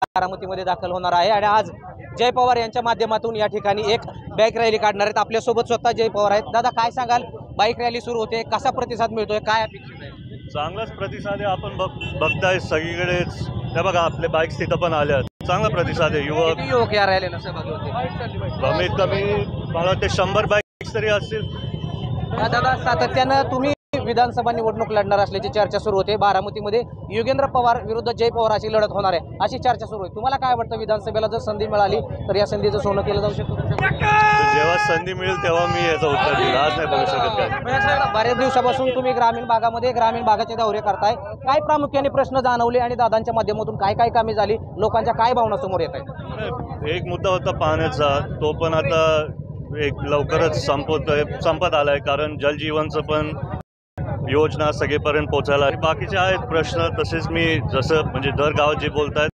बारामतीमध्ये दाखल होणार आहे आणि आज जय पवार यांच्या माध्यमातून या ठिकाणी एक बाईक रॅली काढणार आहेत। आपल्यासोबत स्वतः जय पवार आहेत। दादा, काय सांगाल, बाईक रॅली सुरू होते, कसा प्रतिसाद मिळतोय, काय अपेक्षित आहे? चांगलाच प्रतिसाद आहे। आपण बघताय सगळीकडेच, त्या बघा आपले बाईक्स तिथं पण आल्यात, चांगला प्रतिसाद आहे। युवक या रॅलीला सहभागी होते, कमीत कमी मला वाटते 100 बाईक्स तरी असतील। दादा, सातत्यानं तुम्ही विधानसभा निवडणूक लढणार असल्याची चर्चा सुरू होते। बारामतीमध्ये योगेंद्र पवार विरुद्ध जय पवार अशी लढत होणार आहे, अशी चर्चा सुरू आहे। तुम्हाला काय वाटतं, विधानसभेला जर संधी मिळाली तर या संधीचं सोनं केलं जाऊ शकतं? जेव्हा संधी मिळेल तेव्हा मी याचं उत्तर देईल, आज नाही बोलू शकत काय। बऱ्याच दिवसापासून तुम्ही ग्रामीण भागाचे दौरे करताय, काय प्रामुख्याने प्रश्न जाणवले आणि दादांच्या माध्यमातून काय काय कामे झाली, लोकांच्या काय भावना समोर येत आहेत? एक मुद्दा होता पाण्याचा, तो पण आता एक लवकरच संपत आलाय, कारण जलजीवनचं पण योजना सगळेपर्यंत पोचायला। बाकीचे आहेत प्रश्न, तसेच मी जसं म्हणजे दर गावात जे बोलतायत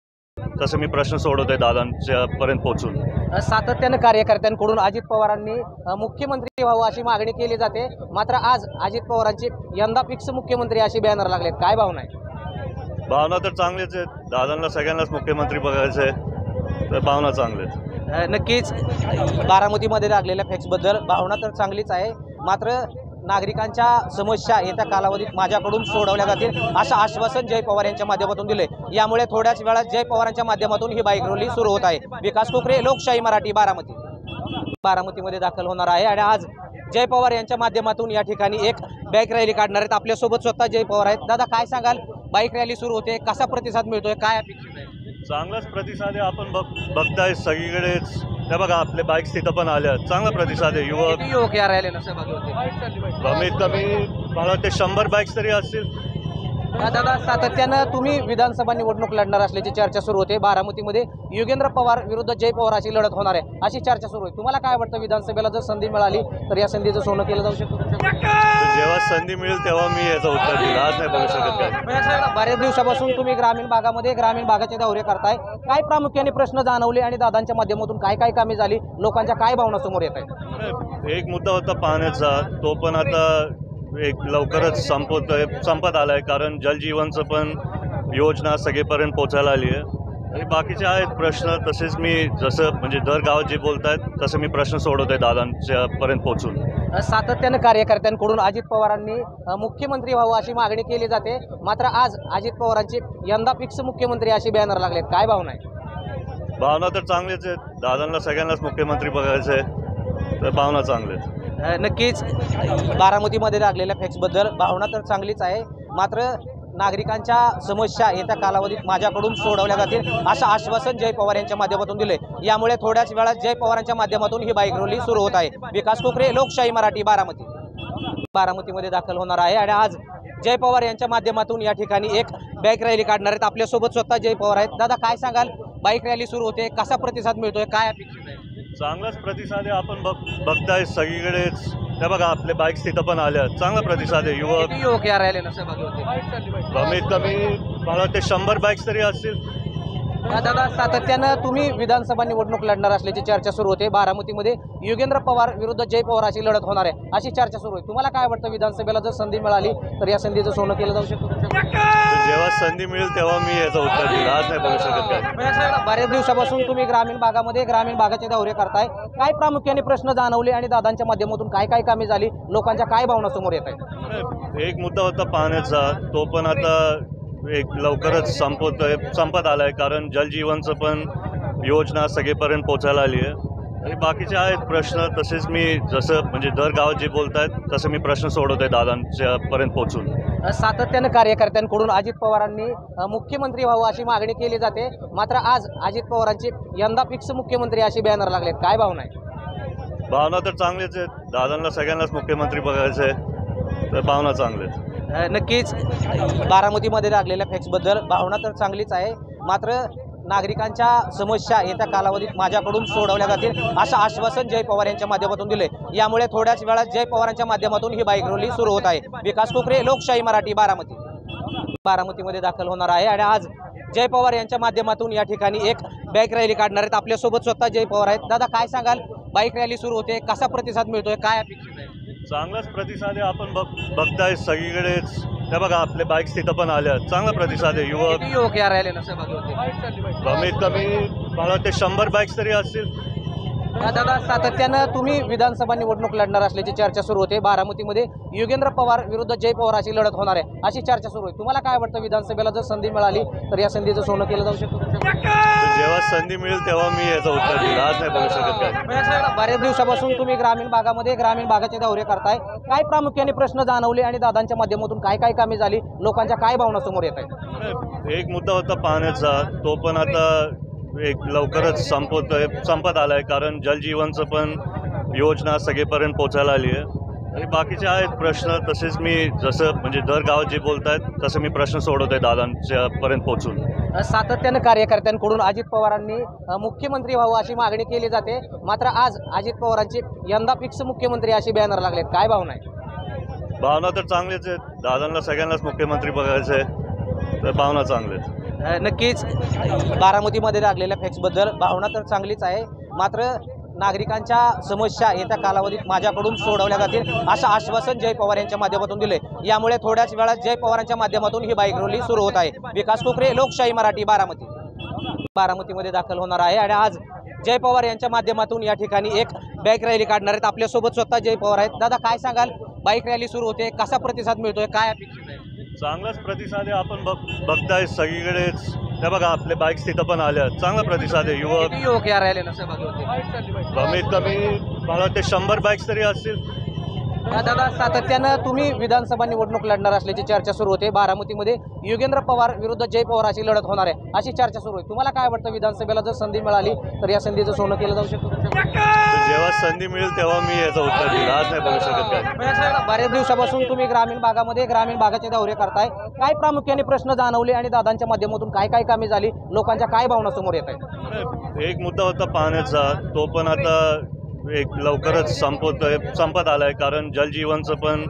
तसं मी प्रश्न सोडवतोय दादांच्या पर्यंत पोहोचून। सातत्यानं कार्यकर्त्यांकडून अजित पवारांनी मुख्यमंत्री व्हावं अशी मागणी केली जाते, मात्र आज अजित पवारांची यंदा फिक्स मुख्यमंत्री अशी बॅनर लागलेत, काय भावना आहे? भावना तर चांगलीच आहेत, दादांना सगळ्यांनाच मुख्यमंत्री बघायचं आहे, तर भावना चांगलीच। नक्कीच बारामतीमध्ये लागलेल्या फॅक्सबद्दल भावना तर चांगलीच आहे, मात्र नागरिकांच्या समस्या येत्या कालावधीत माझ्याकडून सोडवल्या जातील असं आश्वासन जय पवार यांच्या माध्यमातून दिले। यामुळे थोड्याच वेळात जय पवारांच्या माध्यमातून ही बाईक रॅली सुरू होत आहे। विकास कोकरे, लोकशाही मराठी, बारामतीमध्ये दाखल होणार आहे आणि आज जय पवार यांच्या माध्यमातून या ठिकाणी एक बाईक रॅली काढणार आहेत। आपल्यासोबत स्वतः जय पवार आहेत। दादा, काय सांगाल, बाईक रॅली सुरू होते, कसा प्रतिसाद मिळतोय, काय अपेक्षित आहे? चांगलाच प्रतिसाद आहे। आपण बघताय सगळीकडेच, त्या बघा आपले बाईक्स तिथं पण आल्यात, चांगला प्रतिसाद आहे। युवक या रॅलीला सहभागी होते, कमीत कमी मला वाटते 100 बाईक्स तरी असतील। दादा, सातत्यानं तुम्ही विधानसभा निवडणूक लढणार असल्याची चर्चा सुरू होते। बारामतीमध्ये योगेंद्र पवार विरुद्ध जय पवार अशी लढत होणार आहे, अशी चर्चा सुरू आहे। तुम्हाला काय वाटतं, विधानसभेला जर संधी मिळाली तर या संधीचं सोनं केलं जाऊ शकतं? जेव्हा संधी मिळेल तेव्हा मी याचं उत्तर देईल, आज नाही बोलू शकत काय। बऱ्याच दिवसापासून तुम्ही ग्रामीण भागाचे दौरे करताय, काय प्रामुख्याने प्रश्न जाणवले आणि दादांच्या माध्यमातून काय काय कामे झाली, लोकांच्या काय भावना समोर येत आहेत? एक मुद्दा होता पाण्याचा, तो पण आता एक लवकरच संपत आलाय, कारण जलजीवनचं पण योजना सगळेपर्यंत पोचायला आली आहे। आणि बाकीचे आहेत प्रश्न, तसेच मी जसं म्हणजे दर गावात जे बोलतायत तसं मी प्रश्न सोडवतोय दादांच्या पर्यंत पोहोचून। सातत्यानं कार्यकर्त्यांकडून अजित पवारांनी मुख्यमंत्री व्हावं अशी मागणी केली जाते, मात्र आज अजित पवारांची यंदा फिक्स मुख्यमंत्री अशी बॅनर लागलेत, काय भावना आहे? भावना तर चांगलीच आहेत, दादांना सगळ्यांनाच मुख्यमंत्री बघायचं आहे, तर भावना चांगलीच। नक्कीच बारामतीमध्ये लागलेल्या फॅक्सबद्दल भावना तर चांगलीच आहे, मात्र नागरिकांच्या समस्या येत्या कालावधीत माझ्याकडून सोडवल्या जातील असं आश्वासन जय पवार यांच्या माध्यमातून दिले। यामुळे थोड्याच वेळात जय पवारांच्या माध्यमातून ही बाईक रॅली सुरू होत आहे। विकास कोकरे, लोकशाही मराठी, बारामतीमध्ये दाखल होणार आहे आणि आज जय पवार यांच्या माध्यमातून या ठिकाणी एक बाईक रॅली काढणार आहेत। आपल्यासोबत स्वतः जय पवार आहेत। दादा, काय सांगाल, बाईक रॅली सुरू होते, कसा प्रतिसाद मिळतोय, काय अपेक्षित आहे? चांगलाच प्रतिसाद आहे। आपण बघताय सगळीकडेच, त्या बघा आपले बाईक्स तिथं पण आल्यात, चांगला प्रतिसाद आहे। युवक या रॅलीला सहभागी होते, कमीत कमी मला वाटते 100 बाईक्स तरी असतील। दादा, सातत्यानं तुम्ही विधानसभा निवडणूक लढणार असल्याची चर्चा सुरू होते। बारामतीमध्ये योगेंद्र पवार विरुद्ध जय पवार अशी लढत होणार आहे, अशी चर्चा सुरू आहे। तुम्हाला काय वाटतं, विधानसभेला जर संधी मिळाली तर या संधीचं सोनं केलं जाऊ शकतं? जेव्हा संधी मिळेल तेव्हा मी याचं उत्तर देईल, आज नाही बोलू शकत काय। बऱ्याच दिवसापासून तुम्ही ग्रामीण भागाचे दौरे करताय, काय प्रामुख्याने प्रश्न जाणवले आणि दादांच्या माध्यमातून काय काय कामे झाली, लोकांच्या काय भावना समोर येत आहेत? एक मुद्दा होता पाण्याचा, तो पण आता एक लवकरच संपत आलाय, कारण जलजीवनचं पण योजना सगळेपर्यंत पोचायला आली आहे। आणि बाकीचे आहेत प्रश्न, तसेच मी जसं म्हणजे दर गावात जे बोलतायत तसं मी प्रश्न सोडवतोय दादांच्या पर्यंत पोहोचून। सातत्यानं कार्यकर्त्यांकडून अजित पवारांनी मुख्यमंत्री व्हावं अशी मागणी केली जाते, मात्र आज अजित पवारांची यंदा फिक्स मुख्यमंत्री अशी बॅनर लागलेत, काय भावना आहे? भावना तर चांगलीच आहेत, दादांना सगळ्यांनाच मुख्यमंत्री बघायचं आहे, तर भावना चांगलीच। नक्कीच बारामतीमध्ये लागलेल्या फॅक्सबद्दल भावना तर चांगलीच आहे, मात्र नागरिकांच्या समस्या येत्या कालावधीत माझ्याकडून सोडवल्या जातील असं आश्वासन जय पवार यांच्या माध्यमातून दिले। यामुळे थोड्याच वेळात जय पवारांच्या माध्यमातून ही बाईक रॅली सुरू होत आहे। विकास कोकरे, लोकशाही मराठी, बारामतीमध्ये दाखल होणार आहे आणि आज जय पवार यांच्या माध्यमातून या ठिकाणी एक बाईक रॅली काढणार आहेत। आपल्यासोबत स्वतः जय पवार आहेत। दादा, काय सांगाल, बाईक रॅली सुरू होते, कसा प्रतिसाद मिळतोय, काय अपेक्षित आहे? चांगलाच प्रतिसाद आहे. आपण बघताय सगळीकडेच. त्या बघा आपले बाईक्स तिथं पण आल्या. चांगला प्रतिसाद आहे. किती युवक या रॅलीला सहभागी होते? कमीत कमी मला वाटते 100 बाईक्स तरी असतील. दादा, सातत्यानं तुम्ही विधानसभा निवडणूक लढणार असल्याची चर्चा सुरू होते. बारामतीमध्ये योगेंद्र पवार विरुद्ध जय पवार अशी लढत होणार आहे अशी चर्चा सुरू आहे. तुम्हाला काय वाटतं, विधानसभेला जर संधी मिळाली तर या संधीचं सोनं केलं जाऊ शकतं? जेव्हा संधी मिळेल तेव्हा मी याचं उत्तर देईल. आज नाही बोलू शकत काय. बऱ्याच दिवसापासून तुम्ही ग्रामीण भागाचे दौरे करताय. काय प्रामुख्याने प्रश्न जाणवले आणि दादांच्या माध्यमातून काय काय कामे झाली, लोकांच्या काय भावना समोर येत आहेत? एक मुद्दा होता पाण्याचा, तो पण आता लवकरच संपत आलाय. कारण जलजीवनचं पण योजना सगळीपर्यंत पोचायला आली आहे. आणि बाकीचे आहेत प्रश्न. तसेच मी जसं म्हणजे दर गावात जे बोलतायत तसं मी प्रश्न सोडवतोय दादांच्या पर्यंत पोहोचून. सातत्यानं कार्यकर्त्यांकडून अजित पवारांनी मुख्यमंत्री व्हावं अशी मागणी केली जाते. मात्र आज अजित पवारांची यंदा फिक्स मुख्यमंत्री अशी बॅनर लागलेत. काय भावना आहे? भावना तर चांगलीच आहेत. दादांना सगळ्यांनाच मुख्यमंत्री बघायचं आहे, तर भावना चांगल्याच. नक्कीच बारामतीमध्ये लागलेल्या फॅक्सबद्दल भावना तर चांगलीच आहे. मात्र नागरिकांच्या समस्या येत्या कालावधीत माझ्याकडून सोडवल्या जातील असं आश्वासन जय पवार यांच्या माध्यमातून दिले. यामुळे थोड्याच वेळात जय पवारांच्या माध्यमातून ही बाईक रॅली सुरू होत आहे. विकास कोकरे, लोकशाही मराठी, बारामतीमध्ये दाखल होणार आहे आणि आज जय पवार यांच्या माध्यमातून या ठिकाणी एक बाईक रॅली काढणार आहेत. आपल्यासोबत स्वतः जय पवार आहेत. दादा, काय सांगाल, बाईक रॅली सुरू होते, कसा प्रतिसाद मिळतोय, काय अपेक्षित आहे? चांगलाच प्रतिसाद आहे. आपण बघताय सगळीकडेच. त्या बघा आपले बाईक्स तिथं पण आल्या. चांगला प्रतिसाद आहे. किती युवक या रॅलीला सहभागी होते? कमीत कमी मला वाटते 100 बाईक्स तरी असतील. दादा, सातत्यानं तुम्ही विधानसभा निवडणूक लढणार असल्याची चर्चा सुरू होते. बारामतीमध्ये योगेंद्र पवार विरुद्ध जय पवार अशी लढत होणार आहे अशी चर्चा सुरू आहे. तुम्हाला काय वाटतं, विधानसभेला जर संधी मिळाली तर या संधीचं सोनं केलं जाऊ शकतं? जेव्हा संधी मिळेल तेव्हा मी याचं उत्तर देईल. आज नाही बोलू शकत काय. बऱ्याच दिवसापासून तुम्ही ग्रामीण भागाचे दौरे करताय. काय प्रामुख्याने प्रश्न जाणवले आणि दादांच्या माध्यमातून काय काय कामे झाली, लोकांच्या काय भावना समोर येत आहेत? एक मुद्दा होता पाण्याचा, तो पण आता लवकरच संपत आलाय. कारण जलजीवनचं पण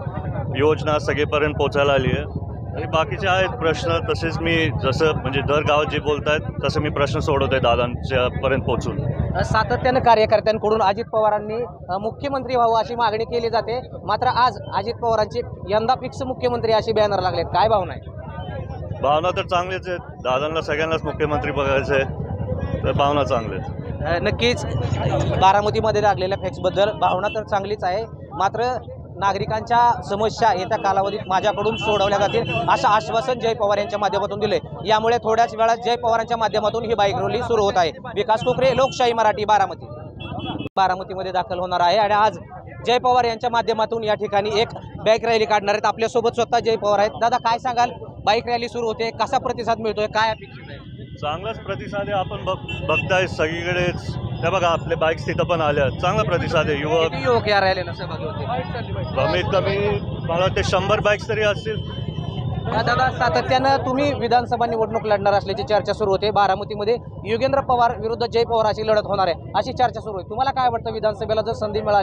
योजना सगळीपर्यंत पोचायला आली आहे. आणि बाकीचे आहेत प्रश्न. तसेच मी जसं म्हणजे दर गावात जे बोलतायत तसं मी प्रश्न सोडवतोय दादांच्या पर्यंत पोहोचून. सातत्यानं कार्यकर्त्यांकडून अजित पवारांनी मुख्यमंत्री व्हावं अशी मागणी केली जाते. मात्र आज अजित पवारांची यंदा फिक्स मुख्यमंत्री अशी बॅनर लागलेत. काय भावना आहे? भावना तर चांगलीच आहेत. दादांना सगळ्यांनाच मुख्यमंत्री बघायचं आहे, तर भावना चांगल्याच. नक्कीच बारामतीमध्ये लागलेल्या फॅक्सबद्दल भावना तर चांगलीच आहे. मात्र नागरिकांच्या समस्या येत्या कालावधीत माझ्याकडून सोडवल्या जातील असं आश्वासन जय पवार यांच्या माध्यमातून दिले. यामुळे थोड्याच वेळात जय पवारांच्या माध्यमातून ही बाईक रॅली सुरू होत आहे. विकास कोकरे, लोकशाही मराठी, बारामतीमध्ये दाखल होणार आहे आणि आज जय पवार यांच्या माध्यमातून या ठिकाणी एक बाईक रॅली काढणार आहेत. आपल्यासोबत स्वतः जय पवार आहेत. दादा, काय सांगाल, बाईक रॅली सुरू होते, कसा प्रतिसाद मिळतोय, काय अपेक्षित आहे? चांगलाच प्रतिसाद आहे. आपण बघताय सगळीकडेच. त्या बघा आपले बाईक्स तिथं पण आल्या. चांगला प्रतिसाद आहे. किती युवक या रॅलीला सहभागी होते? कमीत कमी मला वाटते 100 बाईक्स तरी असतील. दादा, सातत्यानं तुम्ही विधानसभा निवडणूक लढणार असल्याची चर्चा सुरू होते. बारामतीमध्ये योगेंद्र पवार विरुद्ध जय पवार अशी लढत होणार आहे अशी चर्चा सुरू आहे. तुम्हाला काय वाटतं, विधानसभेला जर संधी मिळाली